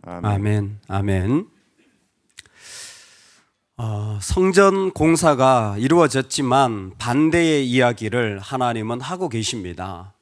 아멘. 아멘. 성전 공사가 이루어졌지만 반대의 이야기를 하나님은 하고 계십니다.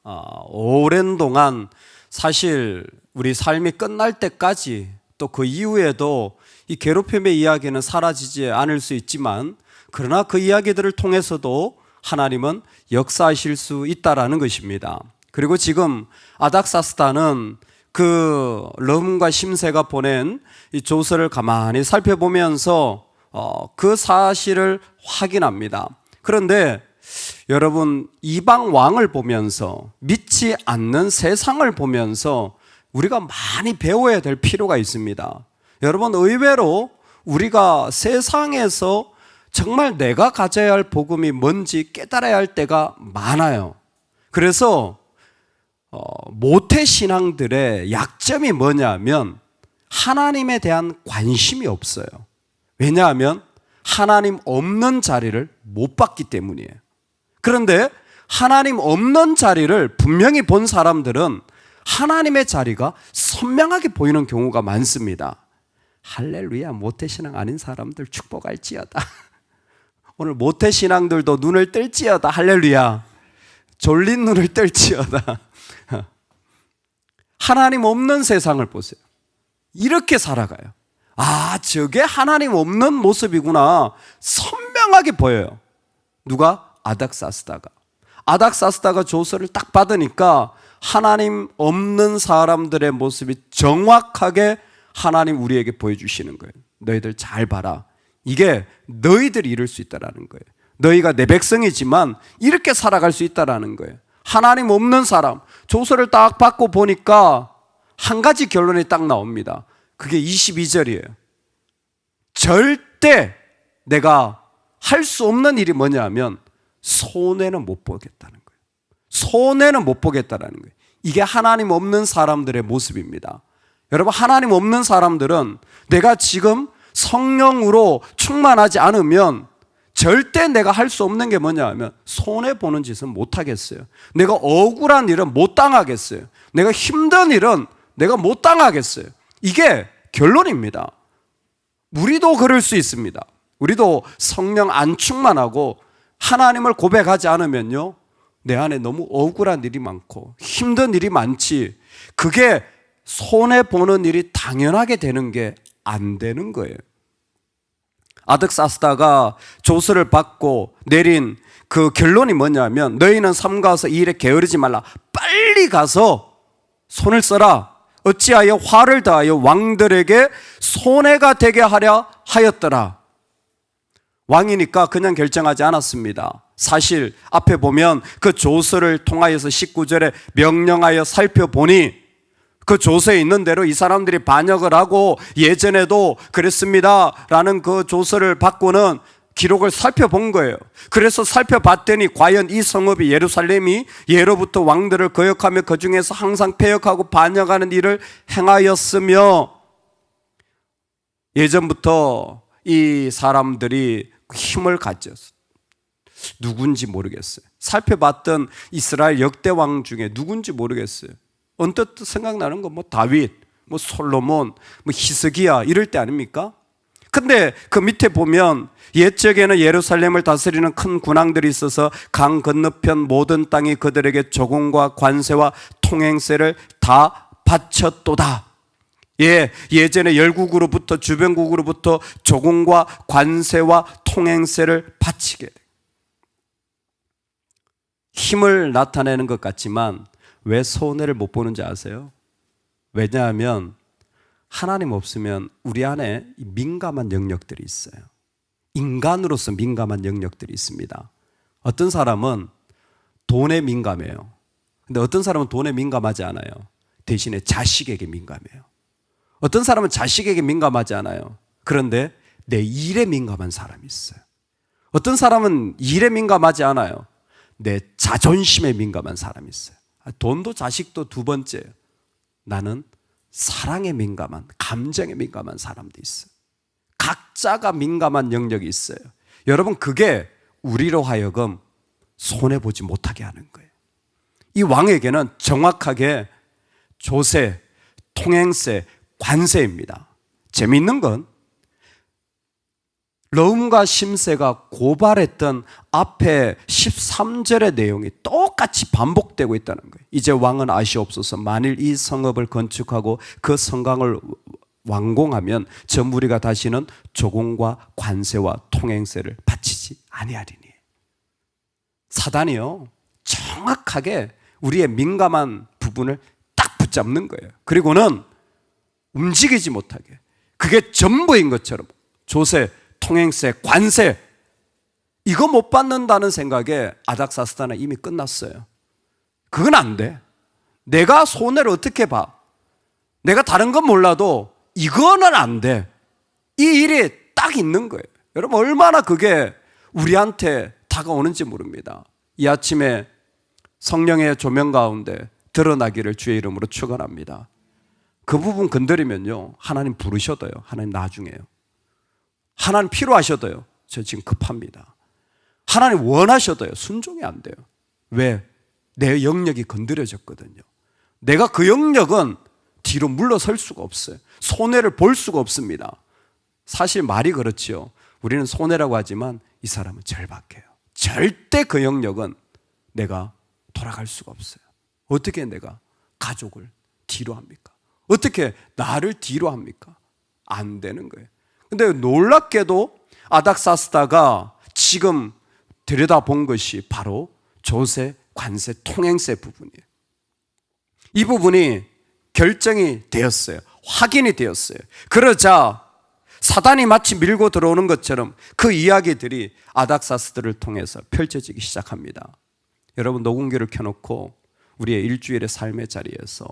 오랜 동안 사실 우리 삶이 끝날 때까지 또 그 이후에도 이 괴롭힘의 이야기는 사라지지 않을 수 있지만, 그러나 그 이야기들을 통해서도 하나님은 역사하실 수 있다라는 것입니다. 그리고 지금 아닥사스다는 그 름과 심세가 보낸 이 조서를 가만히 살펴보면서 그 사실을 확인합니다. 그런데 여러분, 이방 왕을 보면서, 믿지 않는 세상을 보면서 우리가 많이 배워야 될 필요가 있습니다. 여러분, 의외로 우리가 세상에서 정말 내가 가져야 할 복음이 뭔지 깨달아야 할 때가 많아요. 그래서 모태신앙들의 약점이 뭐냐면 하나님에 대한 관심이 없어요. 왜냐하면 하나님 없는 자리를 못 봤기 때문이에요. 그런데 하나님 없는 자리를 분명히 본 사람들은 하나님의 자리가 선명하게 보이는 경우가 많습니다. 할렐루야, 모태신앙 아닌 사람들 축복할지어다. 오늘 모태신앙들도 눈을 뜰지어다. 할렐루야. 졸린 눈을 뜰지어다. 하나님 없는 세상을 보세요. 이렇게 살아가요. 저게 하나님 없는 모습이구나. 선명하게 보여요. 누가? 아닥사스다가 조서를 딱 받으니까 하나님 없는 사람들의 모습이 정확하게 하나님 우리에게 보여주시는 거예요. 너희들 잘 봐라. 이게 너희들이 이룰 수 있다라는 거예요. 너희가 내 백성이지만 이렇게 살아갈 수 있다라는 거예요. 하나님 없는 사람, 조서를 딱 받고 보니까 한 가지 결론이 딱 나옵니다. 그게 22절이에요. 절대 내가 할 수 없는 일이 뭐냐 하면 손해는 못 보겠다는 거예요. 손해는 못 보겠다라는 거예요. 이게 하나님 없는 사람들의 모습입니다. 여러분, 하나님 없는 사람들은 내가 지금 성령으로 충만하지 않으면 절대 내가 할 수 없는 게 뭐냐 하면 손해보는 짓은 못 하겠어요. 내가 억울한 일은 못 당하겠어요. 내가 힘든 일은 내가 못 당하겠어요. 이게 결론입니다. 우리도 그럴 수 있습니다. 우리도 성령 안 충만하고 하나님을 고백하지 않으면요, 내 안에 너무 억울한 일이 많고 힘든 일이 많지, 그게 손해보는 일이 당연하게 되는 게 안 되는 거예요. 아닥사스다가 조서를 받고 내린 그 결론이 뭐냐면, 너희는 삼가서 이 일에 게으르지 말라. 빨리 가서 손을 써라. 어찌하여 화를 더하여 왕들에게 손해가 되게 하려 하였더라. 왕이니까 그냥 결정하지 않았습니다. 사실 앞에 보면 그 조서를 통하여서 19절에 명령하여 살펴보니 그 조서에 있는 대로 이 사람들이 반역을 하고 예전에도 그랬습니다 라는 그 조서를 받고는 기록을 살펴본 거예요. 그래서 살펴봤더니 과연 이 성읍이 예루살렘이 예로부터 왕들을 거역하며 그 중에서 항상 패역하고 반역하는 일을 행하였으며, 예전부터 이 사람들이 힘을 가졌어요. 누군지 모르겠어요. 살펴봤던 이스라엘 역대 왕 중에 누군지 모르겠어요. 언뜻 생각나는 건 다윗, 솔로몬, 히스기야 이럴 때 아닙니까? 근데 그 밑에 보면 옛적에는 예루살렘을 다스리는 큰 군왕들이 있어서 강 건너편 모든 땅이 그들에게 조공과 관세와 통행세를 다 바쳤도다. 예전에 열국으로부터, 주변국으로부터 조공과 관세와 통행세를 바치게 돼요. 힘을 나타내는 것 같지만 왜 손해를 못 보는지 아세요? 왜냐하면 하나님 없으면 우리 안에 민감한 영역들이 있어요. 인간으로서 민감한 영역들이 있습니다. 어떤 사람은 돈에 민감해요. 근데 어떤 사람은 돈에 민감하지 않아요. 대신에 자식에게 민감해요. 어떤 사람은 자식에게 민감하지 않아요. 그런데 내 일에 민감한 사람이 있어요. 어떤 사람은 일에 민감하지 않아요. 내 자존심에 민감한 사람이 있어요. 돈도 자식도 두 번째예요. 나는 사랑에 민감한, 감정에 민감한 사람도 있어요. 각자가 민감한 영역이 있어요. 여러분, 그게 우리로 하여금 손해보지 못하게 하는 거예요. 이 왕에게는 정확하게 조세, 통행세, 관세입니다. 재미있는 건 르움과 심세가 고발했던 앞에 13절의 내용이 똑같이 반복되고 있다는 거예요. 이제 왕은 아시옵소서. 만일 이 성읍을 건축하고 그 성곽을 완공하면 저 무리가 다시는 조공과 관세와 통행세를 바치지 아니하리니. 사단이요, 정확하게 우리의 민감한 부분을 딱 붙잡는 거예요. 그리고는 움직이지 못하게, 그게 전부인 것처럼 조세, 통행세, 관세, 이거 못 받는다는 생각에 아닥사스다는 이미 끝났어요. 그건 안 돼. 내가 손해를 어떻게 봐? 내가 다른 건 몰라도 이거는 안 돼. 이 일이 딱 있는 거예요. 여러분, 얼마나 그게 우리한테 다가오는지 모릅니다. 이 아침에 성령의 조명 가운데 드러나기를 주의 이름으로 축원합니다. 그 부분 건드리면요, 하나님 부르셔도요, 하나님 나중에요. 하나님 필요하셔도요, 저 지금 급합니다. 하나님 원하셔도요, 순종이 안 돼요. 왜? 내 영역이 건드려졌거든요. 내가 그 영역은 뒤로 물러설 수가 없어요. 손해를 볼 수가 없습니다. 사실 말이 그렇지요. 우리는 손해라고 하지만 이 사람은 절박해요. 절대 그 영역은 내가 돌아갈 수가 없어요. 어떻게 내가 가족을 뒤로 합니까? 어떻게 나를 뒤로 합니까? 안 되는 거예요. 근데 놀랍게도 아닥사스다가 지금 들여다본 것이 바로 조세, 관세, 통행세 부분이에요. 이 부분이 결정이 되었어요. 확인이 되었어요. 그러자 사단이 마치 밀고 들어오는 것처럼 그 이야기들이 아닥사스다를 통해서 펼쳐지기 시작합니다. 여러분, 녹음기를 켜놓고 우리의 일주일의 삶의 자리에서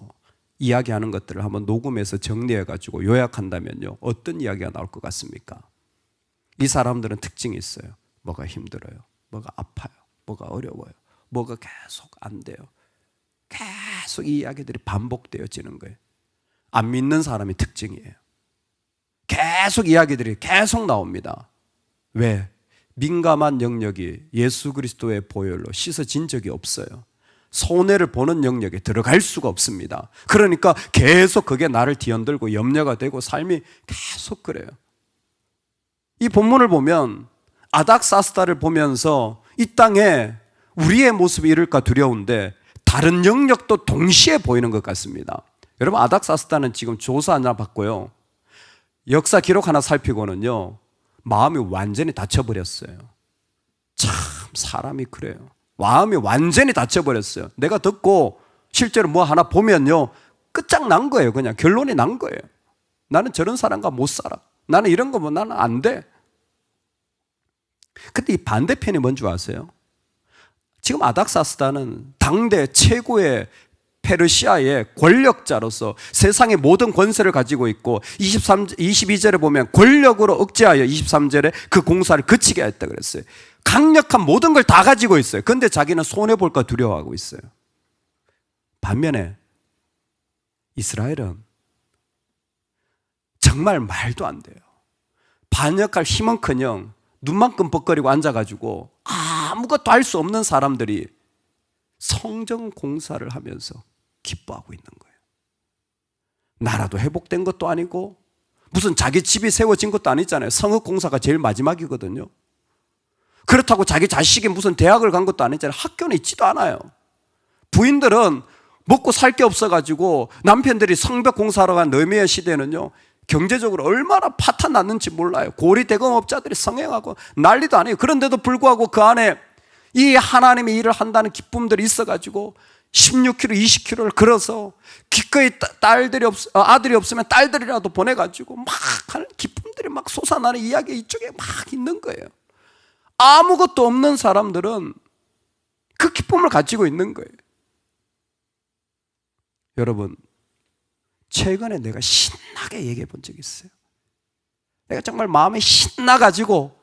이야기하는 것들을 한번 녹음해서 정리해가지고 요약한다면요, 어떤 이야기가 나올 것 같습니까? 이 사람들은 특징이 있어요. 뭐가 힘들어요, 뭐가 아파요, 뭐가 어려워요, 뭐가 계속 안 돼요. 계속 이 이야기들이 반복되어지는 거예요. 안 믿는 사람의 특징이에요. 계속 이야기들이 계속 나옵니다. 왜? 민감한 영역이 예수 그리스도의 보혈로 씻어진 적이 없어요. 손해를 보는 영역에 들어갈 수가 없습니다. 그러니까 계속 그게 나를 뒤흔들고 염려가 되고 삶이 계속 그래요. 이 본문을 보면 아닥사스다를 보면서 이 땅에 우리의 모습이 이럴까 두려운데 다른 영역도 동시에 보이는 것 같습니다. 여러분, 아닥사스다는 지금 조사 하나 받고요, 역사 기록 하나 살피고는요, 마음이 완전히 닫혀버렸어요. 참 사람이 그래요. 마음이 완전히 닫혀버렸어요. 내가 듣고 실제로 뭐 하나 보면요, 끝장난 거예요. 그냥 결론이 난 거예요. 나는 저런 사람과 못 살아. 나는 이런 거 뭐 나는 안 돼. 근데 이 반대편이 뭔지 아세요? 지금 아닥사스다는 당대 최고의 페르시아의 권력자로서 세상의 모든 권세를 가지고 있고 22절에 보면 권력으로 억제하여 23절에 그 공사를 그치게 했다 그랬어요. 강력한 모든 걸 다 가지고 있어요. 그런데 자기는 손해볼까 두려워하고 있어요. 반면에 이스라엘은 정말 말도 안 돼요. 반역할 힘은커녕 눈만 끔뻑거리고 앉아가지고 아무것도 할 수 없는 사람들이 성전 공사를 하면서 기뻐하고 있는 거예요. 나라도 회복된 것도 아니고 무슨 자기 집이 세워진 것도 아니잖아요. 성읍 공사가 제일 마지막이거든요. 그렇다고 자기 자식이 무슨 대학을 간 것도 아니잖아요. 학교는 있지도 않아요. 부인들은 먹고 살 게 없어가지고 남편들이 성벽 공사하러 간 느헤미야 시대는요, 경제적으로 얼마나 파탄 났는지 몰라요. 고리 대공업자들이 성행하고 난리도 아니에요. 그런데도 불구하고 그 안에 이 하나님의 일을 한다는 기쁨들이 있어가지고 16km, 20km를 걸어서 기꺼이 아들이 없으면 딸들이라도 보내가지고 막 하는 기쁨들이 막 솟아나는 이야기 이쪽에 막 있는 거예요. 아무것도 없는 사람들은 그 기쁨을 가지고 있는 거예요. 여러분, 최근에 내가 신나게 얘기해 본 적이 있어요. 내가 정말 마음이 신나가지고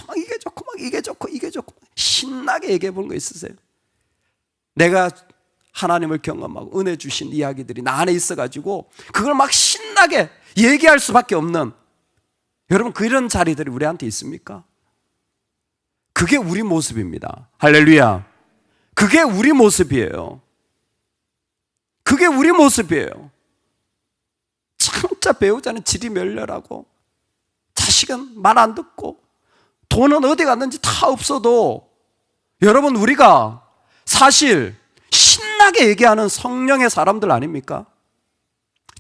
막 이게 좋고 막 이게 좋고 이게 좋고 신나게 얘기해 본 거 있으세요? 내가 하나님을 경험하고 은혜 주신 이야기들이 나 안에 있어가지고 그걸 막 신나게 얘기할 수밖에 없는, 여러분, 그런 자리들이 우리한테 있습니까? 그게 우리 모습입니다. 할렐루야. 그게 우리 모습이에요. 그게 우리 모습이에요. 참 진짜 배우자는 질이 멸렬하고 자식은 말 안 듣고 돈은 어디 갔는지 다 없어도, 여러분 우리가 사실 신나게 얘기하는 성령의 사람들 아닙니까?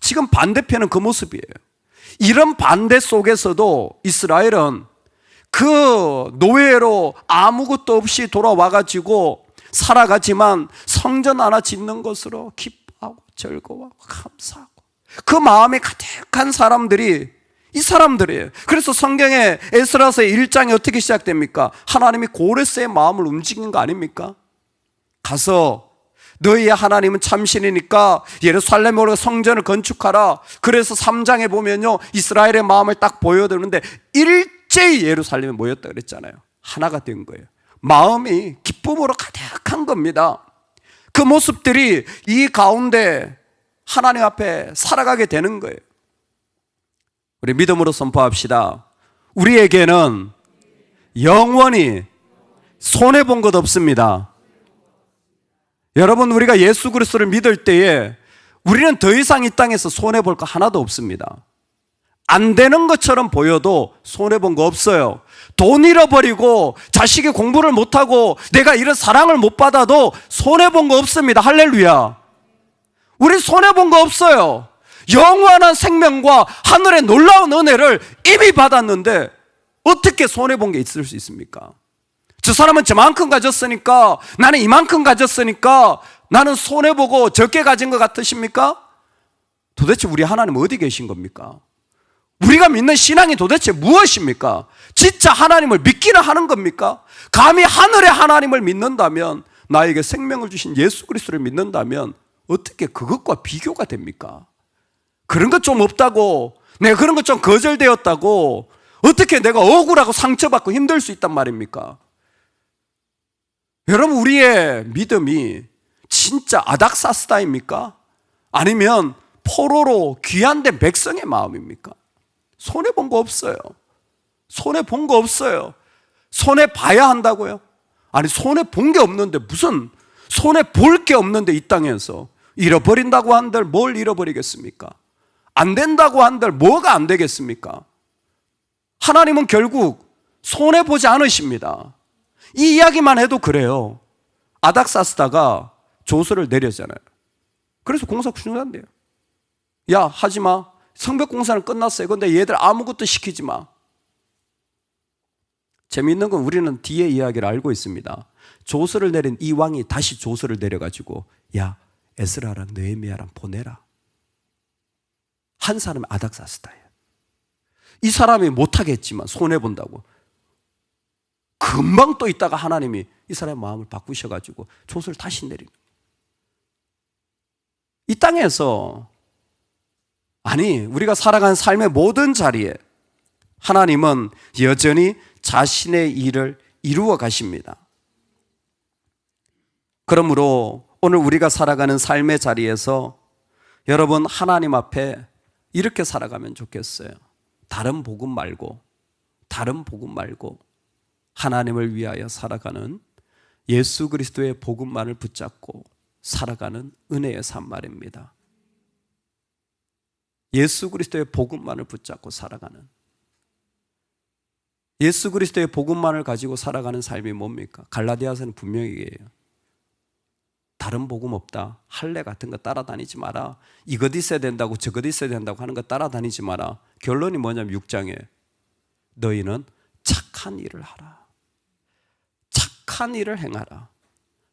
지금 반대편은 그 모습이에요. 이런 반대 속에서도 이스라엘은 그 노예로 아무것도 없이 돌아와가지고 살아가지만 성전 하나 짓는 것으로 기뻐하고 즐거워하고 감사하고 그 마음이 가득한 사람들이 이 사람들이에요. 그래서 성경에 에스라서의 1장이 어떻게 시작됩니까? 하나님이 고레스의 마음을 움직인 거 아닙니까? 가서 너희의 하나님은 참신이니까 예루살렘으로 성전을 건축하라. 그래서 3장에 보면요, 이스라엘의 마음을 딱 보여드리는데 일제히 예루살렘에 모였다 그랬잖아요. 하나가 된 거예요. 마음이 기쁨으로 가득한 겁니다. 그 모습들이 이 가운데 하나님 앞에 살아가게 되는 거예요. 우리 믿음으로 선포합시다. 우리에게는 영원히 손해본 것 없습니다. 여러분, 우리가 예수 그리스도를 믿을 때에 우리는 더 이상 이 땅에서 손해볼 거 하나도 없습니다. 안 되는 것처럼 보여도 손해본 거 없어요. 돈 잃어버리고 자식이 공부를 못하고 내가 이런 사랑을 못 받아도 손해본 거 없습니다. 할렐루야. 우리 손해본 거 없어요. 영원한 생명과 하늘의 놀라운 은혜를 이미 받았는데 어떻게 손해본 게 있을 수 있습니까? 저 사람은 저만큼 가졌으니까, 나는 이만큼 가졌으니까 나는 손해보고 적게 가진 것 같으십니까? 도대체 우리 하나님 어디 계신 겁니까? 우리가 믿는 신앙이 도대체 무엇입니까? 진짜 하나님을 믿기는 하는 겁니까? 감히 하늘의 하나님을 믿는다면, 나에게 생명을 주신 예수 그리스도를 믿는다면 어떻게 그것과 비교가 됩니까? 그런 것 좀 없다고, 내가 그런 것 좀 거절되었다고 어떻게 내가 억울하고 상처받고 힘들 수 있단 말입니까? 여러분, 우리의 믿음이 진짜 아닥사스다입니까? 아니면 포로로 귀환된 백성의 마음입니까? 손해본 거 없어요. 손해본 거 없어요. 손해봐야 한다고요? 아니, 손해본 게 없는데 무슨 손해볼 게 없는데 이 땅에서 잃어버린다고 한들 뭘 잃어버리겠습니까? 안 된다고 한들 뭐가 안 되겠습니까? 하나님은 결국 손해보지 않으십니다. 이 이야기만 해도 그래요. 아닥사스다가 조서를 내렸잖아요. 그래서 공사 중단돼요. 야, 하지마. 성벽 공사는 끝났어요. 근데 얘들 아무것도 시키지 마. 재미있는 건 우리는 뒤에 이야기를 알고 있습니다. 조서를 내린 이 왕이 다시 조서를 내려가지고, 야, 에스라랑 느헤미야랑 보내라. 한 사람이 아닥사스다예요. 이 사람이 못하겠지만 손해본다고 금방 또 있다가 하나님이 이 사람의 마음을 바꾸셔가지고 조서를 다시 내리는 거예요. 이 땅에서, 아니, 우리가 살아가는 삶의 모든 자리에 하나님은 여전히 자신의 일을 이루어 가십니다. 그러므로 오늘 우리가 살아가는 삶의 자리에서 여러분, 하나님 앞에 이렇게 살아가면 좋겠어요. 다른 복음 말고 하나님을 위하여 살아가는 예수 그리스도의 복음만을 붙잡고 살아가는 은혜의 삶 말입니다. 예수 그리스도의 복음만을 붙잡고 살아가는, 예수 그리스도의 복음만을 가지고 살아가는 삶이 뭡니까? 갈라디아서는 분명히 얘기해요. 다른 복음 없다. 할례 같은 거 따라다니지 마라. 이것 있어야 된다고 저것 있어야 된다고 하는 거 따라다니지 마라. 결론이 뭐냐면 6장에 너희는 착한 일을 하라. 착한 일을 행하라.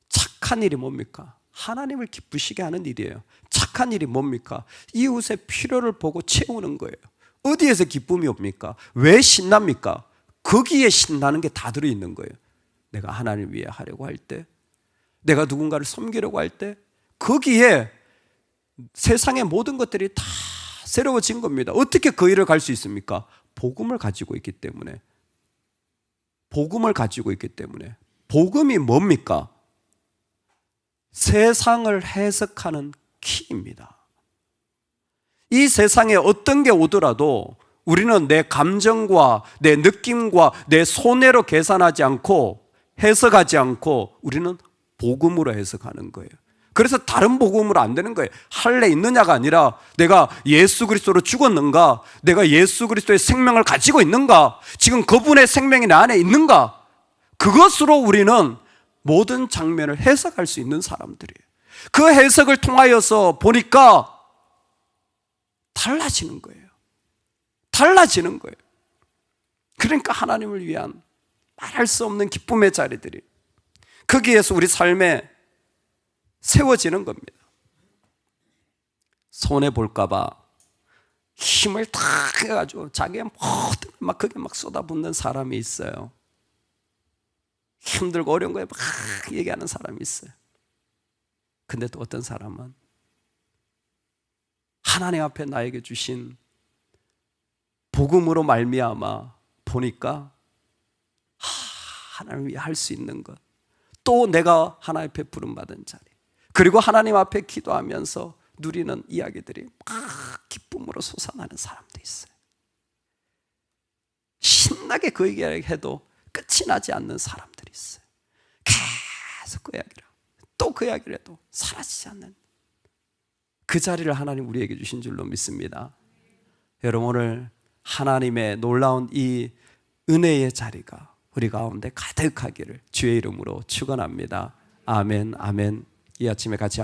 착한 일이 뭡니까? 하나님을 기쁘시게 하는 일이에요. 착한 일이 뭡니까? 이웃의 필요를 보고 채우는 거예요. 어디에서 기쁨이 옵니까? 왜 신납니까? 거기에 신나는 게 다 들어있는 거예요. 내가 하나님을 위해 하려고 할 때, 내가 누군가를 섬기려고 할 때, 거기에 세상의 모든 것들이 다 새로워진 겁니다. 어떻게 그 일을 갈 수 있습니까? 복음을 가지고 있기 때문에. 복음을 가지고 있기 때문에. 복음이 뭡니까? 세상을 해석하는 키입니다. 이 세상에 어떤 게 오더라도 우리는 내 감정과 내 느낌과 내 손해로 계산하지 않고 해석하지 않고 우리는 복음으로 해석하는 거예요. 그래서 다른 복음으로 안 되는 거예요. 할례 있느냐가 아니라 내가 예수 그리스도로 죽었는가? 내가 예수 그리스도의 생명을 가지고 있는가? 지금 그분의 생명이 내 안에 있는가? 그것으로 우리는 모든 장면을 해석할 수 있는 사람들이에요. 그 해석을 통하여서 보니까 달라지는 거예요. 달라지는 거예요. 그러니까 하나님을 위한 말할 수 없는 기쁨의 자리들이 거기에서 우리 삶에 세워지는 겁니다. 손해볼까 봐 힘을 다 해가지고 자기의 모든 막 그게 막 쏟아붓는 사람이 있어요. 힘들고 어려운 거에 막 얘기하는 사람이 있어요. 근데 또 어떤 사람은 하나님 앞에 나에게 주신 복음으로 말미암아 보니까 하나님 위해 할 수 있는 것, 또 내가 하나님 앞에 부름받은 자리, 그리고 하나님 앞에 기도하면서 누리는 이야기들이 막 기쁨으로 솟아나는 사람도 있어요. 신나게 그 얘기를 해도 끝이 나지 않는 사람들이 있어요. 계속 그 이야기를 또 그 이야기를 해도 사라지지 않는 그 자리를 하나님 우리에게 주신 줄로 믿습니다. 여러분, 오늘 하나님의 놀라운 이 은혜의 자리가 우리 가운데 가득하기를 주의 이름으로 축원합니다. 아멘, 아멘. 이 아침에 같이